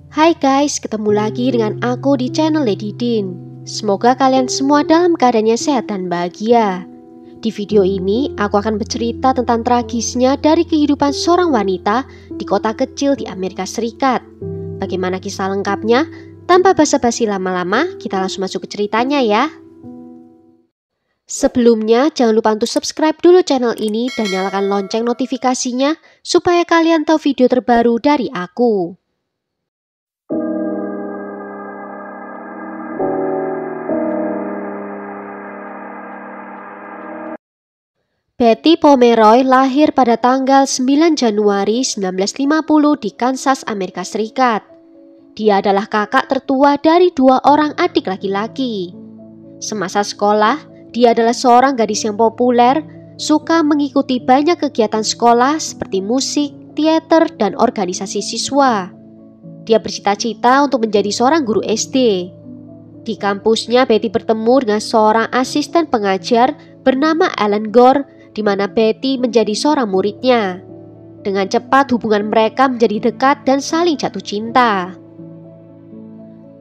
Hai guys, ketemu lagi dengan aku di channel Lady Din. Semoga kalian semua dalam keadaannya sehat dan bahagia. Di video ini, aku akan bercerita tentang tragisnya dari kehidupan seorang wanita di kota kecil di Amerika Serikat. Bagaimana kisah lengkapnya? Tanpa basa-basi lama-lama, kita langsung masuk ke ceritanya ya. Sebelumnya, jangan lupa untuk subscribe dulu channel ini dan nyalakan lonceng notifikasinya supaya kalian tahu video terbaru dari aku. Betty Pomeroy lahir pada tanggal 9 Januari 1950 di Kansas, Amerika Serikat. Dia adalah kakak tertua dari dua orang adik laki-laki. Semasa sekolah, dia adalah seorang gadis yang populer, suka mengikuti banyak kegiatan sekolah seperti musik, teater, dan organisasi siswa. Dia bercita-cita untuk menjadi seorang guru SD. Di kampusnya, Betty bertemu dengan seorang asisten pengajar bernama Alan Gore, di mana Betty menjadi seorang muridnya. Dengan cepat hubungan mereka menjadi dekat dan saling jatuh cinta.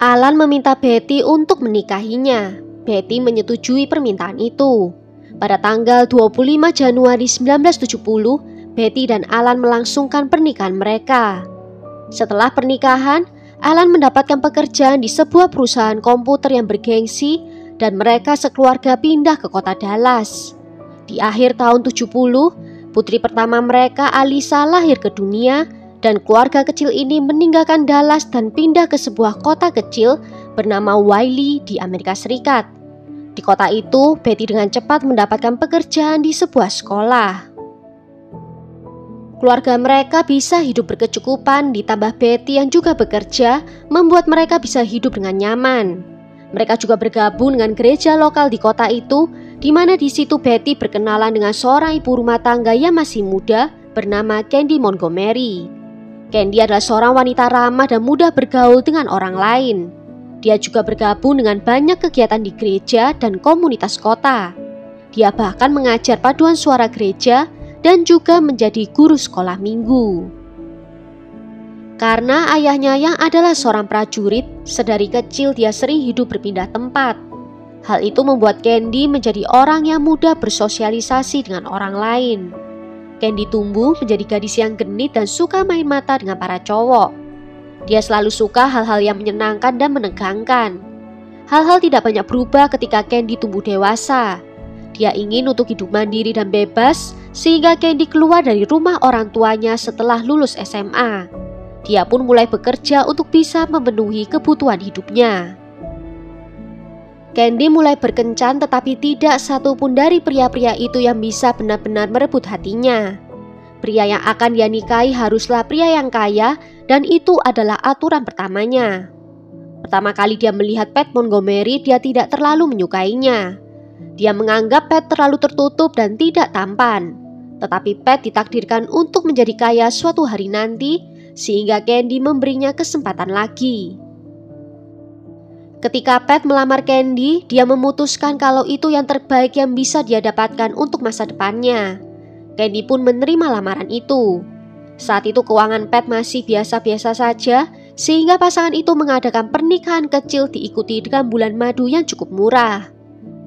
Alan meminta Betty untuk menikahinya. Betty menyetujui permintaan itu. Pada tanggal 25 Januari 1970, Betty dan Alan melangsungkan pernikahan mereka. Setelah pernikahan, Alan mendapatkan pekerjaan di sebuah perusahaan komputer yang bergengsi dan mereka sekeluarga pindah ke kota Dallas. Di akhir tahun 70, putri pertama mereka, Alisa, lahir ke dunia dan keluarga kecil ini meninggalkan Dallas dan pindah ke sebuah kota kecil bernama Wiley di Amerika Serikat. Di kota itu, Betty dengan cepat mendapatkan pekerjaan di sebuah sekolah. Keluarga mereka bisa hidup berkecukupan, ditambah Betty yang juga bekerja membuat mereka bisa hidup dengan nyaman. Mereka juga bergabung dengan gereja lokal di kota itu, di mana di situ Betty berkenalan dengan seorang ibu rumah tangga yang masih muda bernama Candy Montgomery. Candy adalah seorang wanita ramah dan mudah bergaul dengan orang lain. Dia juga bergabung dengan banyak kegiatan di gereja dan komunitas kota. Dia bahkan mengajar paduan suara gereja dan juga menjadi guru sekolah minggu. Karena ayahnya yang adalah seorang prajurit, sedari kecil dia sering hidup berpindah tempat. Hal itu membuat Candy menjadi orang yang mudah bersosialisasi dengan orang lain. Candy tumbuh menjadi gadis yang genit dan suka main mata dengan para cowok. Dia selalu suka hal-hal yang menyenangkan dan menegangkan. Hal-hal tidak banyak berubah ketika Candy tumbuh dewasa. Dia ingin untuk hidup mandiri dan bebas, sehingga Candy keluar dari rumah orang tuanya setelah lulus SMA. Dia pun mulai bekerja untuk bisa memenuhi kebutuhan hidupnya. Candy mulai berkencan, tetapi tidak satupun dari pria-pria itu yang bisa benar-benar merebut hatinya. Pria yang akan dia nikahi haruslah pria yang kaya, dan itu adalah aturan pertamanya. Pertama kali dia melihat Pat Montgomery, dia tidak terlalu menyukainya. Dia menganggap Pat terlalu tertutup dan tidak tampan. Tetapi Pat ditakdirkan untuk menjadi kaya suatu hari nanti, sehingga Candy memberinya kesempatan lagi. Ketika Pat melamar Candy, dia memutuskan kalau itu yang terbaik yang bisa dia dapatkan untuk masa depannya. Candy pun menerima lamaran itu. Saat itu keuangan Pat masih biasa-biasa saja, sehingga pasangan itu mengadakan pernikahan kecil diikuti dengan bulan madu yang cukup murah.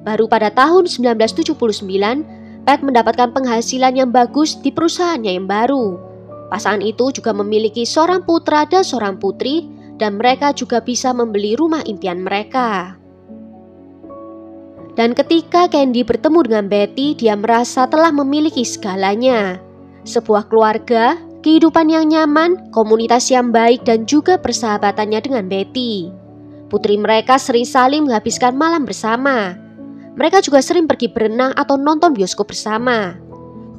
Baru pada tahun 1979, Pat mendapatkan penghasilan yang bagus di perusahaannya yang baru. Pasangan itu juga memiliki seorang putra dan seorang putri, dan mereka juga bisa membeli rumah impian mereka. Dan ketika Candy bertemu dengan Betty, dia merasa telah memiliki segalanya. Sebuah keluarga, kehidupan yang nyaman, komunitas yang baik, dan juga persahabatannya dengan Betty. Putri mereka sering saling menghabiskan malam bersama. Mereka juga sering pergi berenang atau nonton bioskop bersama.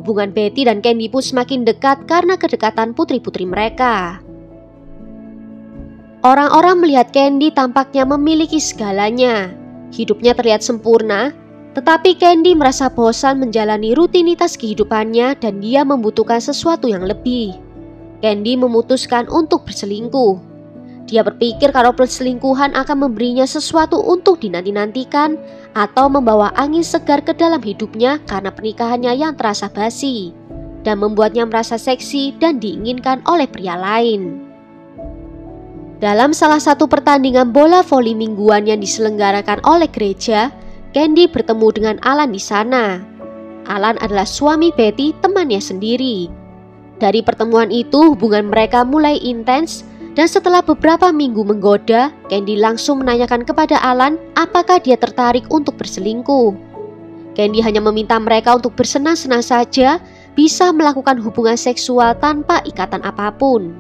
Hubungan Betty dan Candy pun semakin dekat karena kedekatan putri-putri mereka. Orang-orang melihat Candy tampaknya memiliki segalanya. Hidupnya terlihat sempurna, tetapi Candy merasa bosan menjalani rutinitas kehidupannya dan dia membutuhkan sesuatu yang lebih. Candy memutuskan untuk berselingkuh. Dia berpikir kalau perselingkuhan akan memberinya sesuatu untuk dinanti-nantikan atau membawa angin segar ke dalam hidupnya karena pernikahannya yang terasa basi dan membuatnya merasa seksi dan diinginkan oleh pria lain. Dalam salah satu pertandingan bola voli mingguan yang diselenggarakan oleh gereja, Candy bertemu dengan Alan di sana. Alan adalah suami Betty, temannya sendiri. Dari pertemuan itu, hubungan mereka mulai intens, dan setelah beberapa minggu menggoda, Candy langsung menanyakan kepada Alan apakah dia tertarik untuk berselingkuh. Candy hanya meminta mereka untuk bersenang-senang saja, bisa melakukan hubungan seksual tanpa ikatan apapun.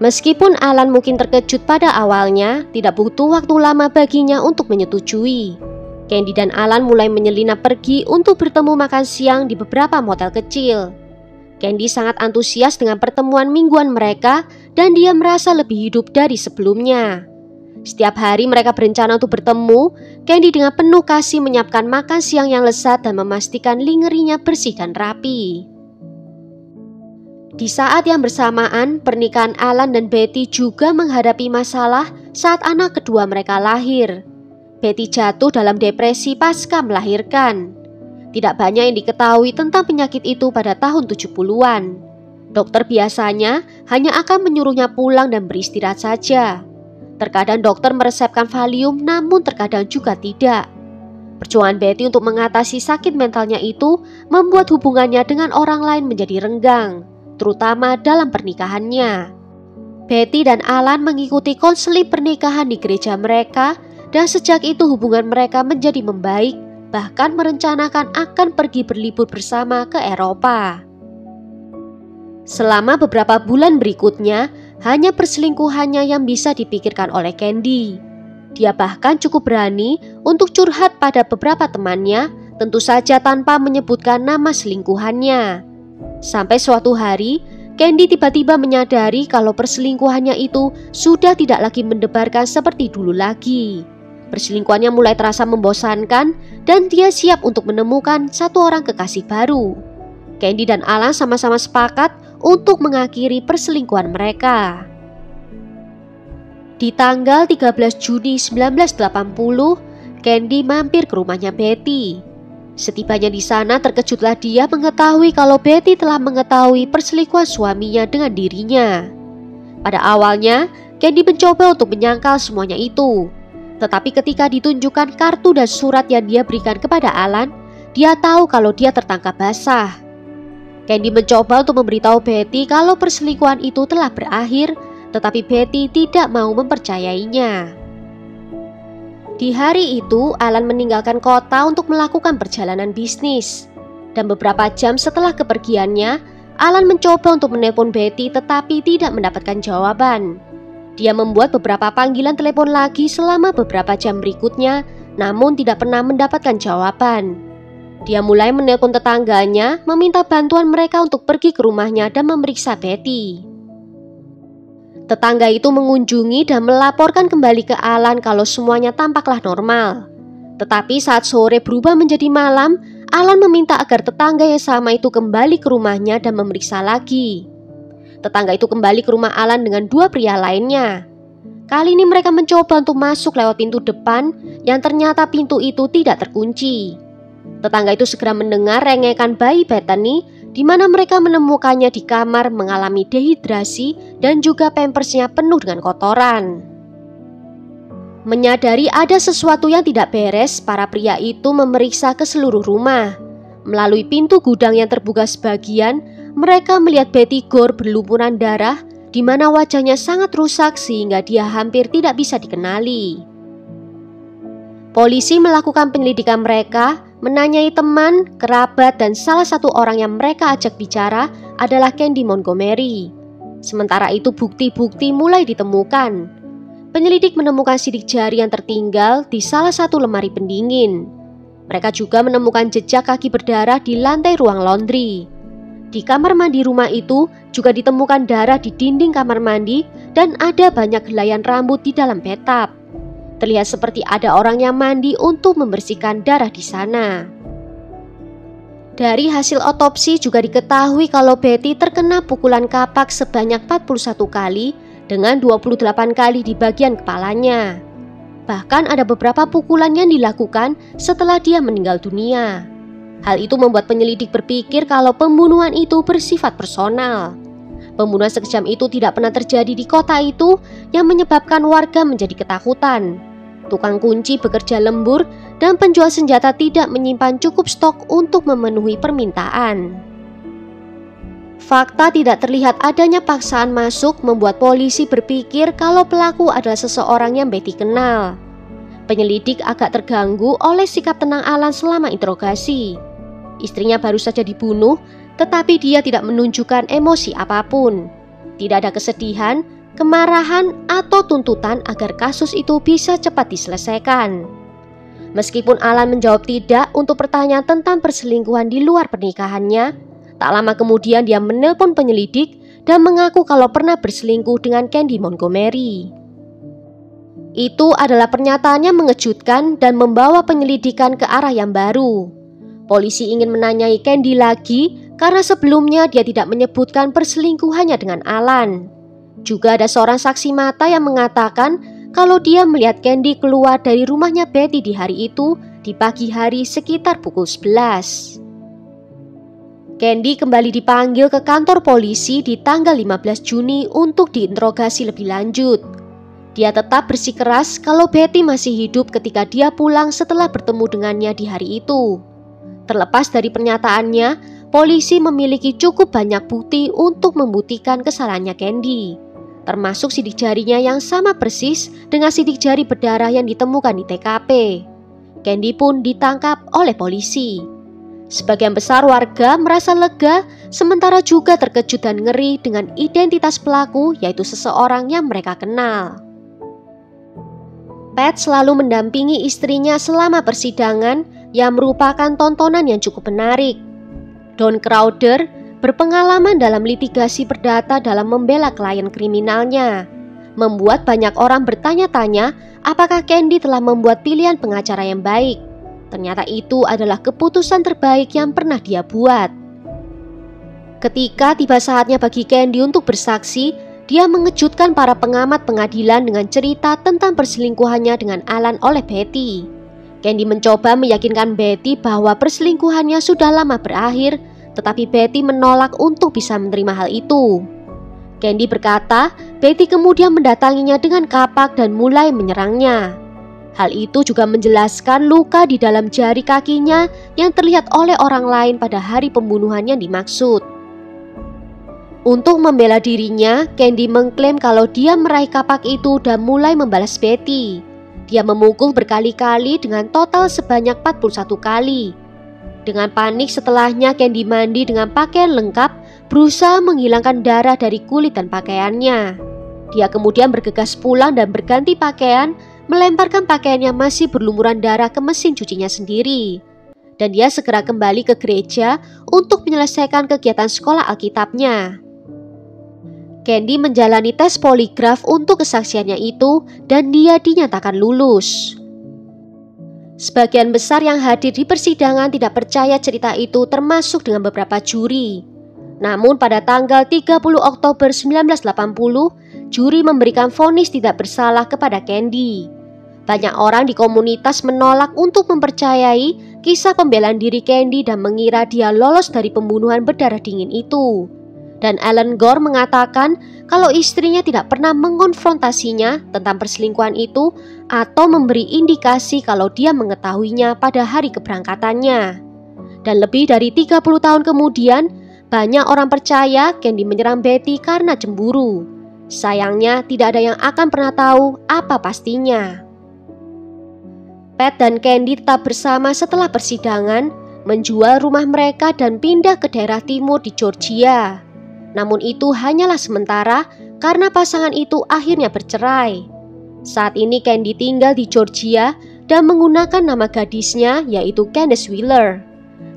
Meskipun Alan mungkin terkejut pada awalnya, tidak butuh waktu lama baginya untuk menyetujui. Candy dan Alan mulai menyelinap pergi untuk bertemu makan siang di beberapa motel kecil. Candy sangat antusias dengan pertemuan mingguan mereka dan dia merasa lebih hidup dari sebelumnya. Setiap hari mereka berencana untuk bertemu. Candy dengan penuh kasih menyiapkan makan siang yang lezat dan memastikan lingerinya bersih dan rapi. Di saat yang bersamaan, pernikahan Alan dan Betty juga menghadapi masalah saat anak kedua mereka lahir. Betty jatuh dalam depresi pasca melahirkan. Tidak banyak yang diketahui tentang penyakit itu pada tahun 70-an. Dokter biasanya hanya akan menyuruhnya pulang dan beristirahat saja. Terkadang dokter meresepkan Valium, namun terkadang juga tidak. Perjuangan Betty untuk mengatasi sakit mentalnya itu membuat hubungannya dengan orang lain menjadi renggang, terutama dalam pernikahannya. Betty dan Alan mengikuti konseling pernikahan di gereja mereka, dan sejak itu hubungan mereka menjadi membaik, bahkan merencanakan akan pergi berlibur bersama ke Eropa. Selama beberapa bulan berikutnya, hanya perselingkuhannya yang bisa dipikirkan oleh Candy. Dia bahkan cukup berani untuk curhat pada beberapa temannya, tentu saja tanpa menyebutkan nama selingkuhannya. Sampai suatu hari, Candy tiba-tiba menyadari kalau perselingkuhannya itu sudah tidak lagi mendebarkan seperti dulu lagi. Perselingkuhannya mulai terasa membosankan dan dia siap untuk menemukan satu orang kekasih baru. Candy dan Alan sama-sama sepakat untuk mengakhiri perselingkuhan mereka. Di tanggal 13 Juni 1980, Candy mampir ke rumahnya Betty. Setibanya di sana, terkejutlah dia mengetahui kalau Betty telah mengetahui perselingkuhan suaminya dengan dirinya. Pada awalnya, Candy mencoba untuk menyangkal semuanya itu. Tetapi ketika ditunjukkan kartu dan surat yang dia berikan kepada Alan, dia tahu kalau dia tertangkap basah. Candy mencoba untuk memberitahu Betty kalau perselingkuhan itu telah berakhir, tetapi Betty tidak mau mempercayainya. Di hari itu, Alan meninggalkan kota untuk melakukan perjalanan bisnis. Dan beberapa jam setelah kepergiannya, Alan mencoba untuk menelpon Betty tetapi tidak mendapatkan jawaban. Dia membuat beberapa panggilan telepon lagi selama beberapa jam berikutnya, namun tidak pernah mendapatkan jawaban. Dia mulai menelpon tetangganya, meminta bantuan mereka untuk pergi ke rumahnya dan memeriksa Betty. Tetangga itu mengunjungi dan melaporkan kembali ke Alan kalau semuanya tampaklah normal. Tetapi saat sore berubah menjadi malam, Alan meminta agar tetangga yang sama itu kembali ke rumahnya dan memeriksa lagi. Tetangga itu kembali ke rumah Alan dengan dua pria lainnya. Kali ini mereka mencoba untuk masuk lewat pintu depan, yang ternyata pintu itu tidak terkunci. Tetangga itu segera mendengar rengekan bayi Bethany, di mana mereka menemukannya di kamar mengalami dehidrasi dan juga pampersnya penuh dengan kotoran. Menyadari ada sesuatu yang tidak beres, para pria itu memeriksa ke seluruh rumah. Melalui pintu gudang yang terbuka sebagian, mereka melihat Betty Gore berlumuran darah, di mana wajahnya sangat rusak sehingga dia hampir tidak bisa dikenali. Polisi melakukan penyelidikan mereka, menanyai teman, kerabat, dan salah satu orang yang mereka ajak bicara adalah Candy Montgomery. Sementara itu bukti-bukti mulai ditemukan. Penyelidik menemukan sidik jari yang tertinggal di salah satu lemari pendingin. Mereka juga menemukan jejak kaki berdarah di lantai ruang laundry. Di kamar mandi rumah itu juga ditemukan darah di dinding kamar mandi dan ada banyak helaian rambut di dalam bathtub. Terlihat seperti ada orang yang mandi untuk membersihkan darah di sana. Dari hasil otopsi juga diketahui kalau Betty terkena pukulan kapak sebanyak 41 kali dengan 28 kali di bagian kepalanya. Bahkan ada beberapa pukulan yang dilakukan setelah dia meninggal dunia. Hal itu membuat penyelidik berpikir kalau pembunuhan itu bersifat personal. Pembunuhan sekejam itu tidak pernah terjadi di kota itu yang menyebabkan warga menjadi ketakutan. Tukang kunci bekerja lembur dan penjual senjata tidak menyimpan cukup stok untuk memenuhi permintaan. Fakta tidak terlihat adanya paksaan masuk membuat polisi berpikir kalau pelaku adalah seseorang yang Betty kenal. Penyelidik agak terganggu oleh sikap tenang Alan selama interogasi. Istrinya baru saja dibunuh, tetapi dia tidak menunjukkan emosi apapun. Tidak ada kesedihan, kemarahan, atau tuntutan agar kasus itu bisa cepat diselesaikan. Meskipun Alan menjawab tidak untuk pertanyaan tentang perselingkuhan di luar pernikahannya, tak lama kemudian dia menelpon penyelidik dan mengaku kalau pernah berselingkuh dengan Candy Montgomery. Itu adalah pernyataan yang mengejutkan dan membawa penyelidikan ke arah yang baru. Polisi ingin menanyai Candy lagi karena sebelumnya dia tidak menyebutkan perselingkuhannya dengan Alan. Juga ada seorang saksi mata yang mengatakan kalau dia melihat Candy keluar dari rumahnya Betty di hari itu di pagi hari sekitar pukul 11. Candy kembali dipanggil ke kantor polisi di tanggal 15 Juni untuk diinterogasi lebih lanjut. Dia tetap bersikeras kalau Betty masih hidup ketika dia pulang setelah bertemu dengannya di hari itu. Terlepas dari pernyataannya, polisi memiliki cukup banyak bukti untuk membuktikan kesalahannya Candy, termasuk sidik jarinya yang sama persis dengan sidik jari berdarah yang ditemukan di TKP. Candy pun ditangkap oleh polisi. Sebagian besar warga merasa lega, sementara juga terkejut dan ngeri dengan identitas pelaku, yaitu seseorang yang mereka kenal. Pat selalu mendampingi istrinya selama persidangan yang merupakan tontonan yang cukup menarik. Don Crowder berpengalaman dalam litigasi perdata dalam membela klien kriminalnya, membuat banyak orang bertanya-tanya apakah Candy telah membuat pilihan pengacara yang baik. Ternyata itu adalah keputusan terbaik yang pernah dia buat. Ketika tiba saatnya bagi Candy untuk bersaksi, dia mengejutkan para pengamat pengadilan dengan cerita tentang perselingkuhannya dengan Alan oleh Betty. Candy mencoba meyakinkan Betty bahwa perselingkuhannya sudah lama berakhir, tetapi Betty menolak untuk bisa menerima hal itu. Candy berkata, Betty kemudian mendatanginya dengan kapak dan mulai menyerangnya. Hal itu juga menjelaskan luka di dalam jari kakinya yang terlihat oleh orang lain pada hari pembunuhan yang dimaksud. Untuk membela dirinya, Candy mengklaim kalau dia meraih kapak itu dan mulai membalas Betty. Dia memukul berkali-kali dengan total sebanyak 41 kali. Dengan panik setelahnya, Candy mandi dengan pakaian lengkap, berusaha menghilangkan darah dari kulit dan pakaiannya. Dia kemudian bergegas pulang dan berganti pakaian, melemparkan pakaiannya masih berlumuran darah ke mesin cucinya sendiri. Dan dia segera kembali ke gereja untuk menyelesaikan kegiatan sekolah Alkitabnya. Candy menjalani tes poligraf untuk kesaksiannya itu dan dia dinyatakan lulus. Sebagian besar yang hadir di persidangan tidak percaya cerita itu, termasuk dengan beberapa juri. Namun pada tanggal 30 Oktober 1980, juri memberikan vonis tidak bersalah kepada Candy. Banyak orang di komunitas menolak untuk mempercayai kisah pembelaan diri Candy dan mengira dia lolos dari pembunuhan berdarah dingin itu. Dan Alan Gore mengatakan kalau istrinya tidak pernah mengonfrontasinya tentang perselingkuhan itu atau memberi indikasi kalau dia mengetahuinya pada hari keberangkatannya. Dan lebih dari 30 tahun kemudian, banyak orang percaya Candy menyerang Betty karena cemburu. Sayangnya tidak ada yang akan pernah tahu apa pastinya. Pat dan Candy tetap bersama setelah persidangan, menjual rumah mereka dan pindah ke daerah timur di Georgia. Namun itu hanyalah sementara karena pasangan itu akhirnya bercerai. Saat ini Candy tinggal di Georgia dan menggunakan nama gadisnya yaitu Candace Wheeler.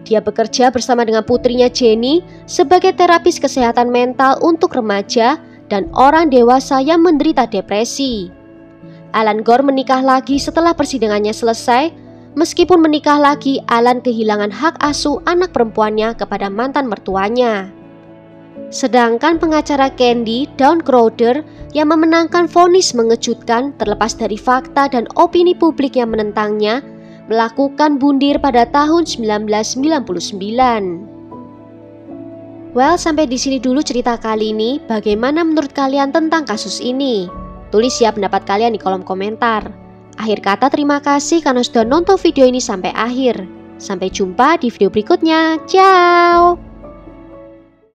Dia bekerja bersama dengan putrinya Jenny sebagai terapis kesehatan mental untuk remaja dan orang dewasa yang menderita depresi. Alan Gore menikah lagi setelah persidangannya selesai. Meskipun menikah lagi, Alan kehilangan hak asuh anak perempuannya kepada mantan mertuanya. Sedangkan pengacara Candy, Don Crowder, yang memenangkan vonis mengejutkan terlepas dari fakta dan opini publik yang menentangnya, melakukan bundir pada tahun 1999. Well, sampai di sini dulu cerita kali ini. Bagaimana menurut kalian tentang kasus ini? Tulis ya pendapat kalian di kolom komentar. Akhir kata terima kasih karena sudah nonton video ini sampai akhir. Sampai jumpa di video berikutnya. Ciao!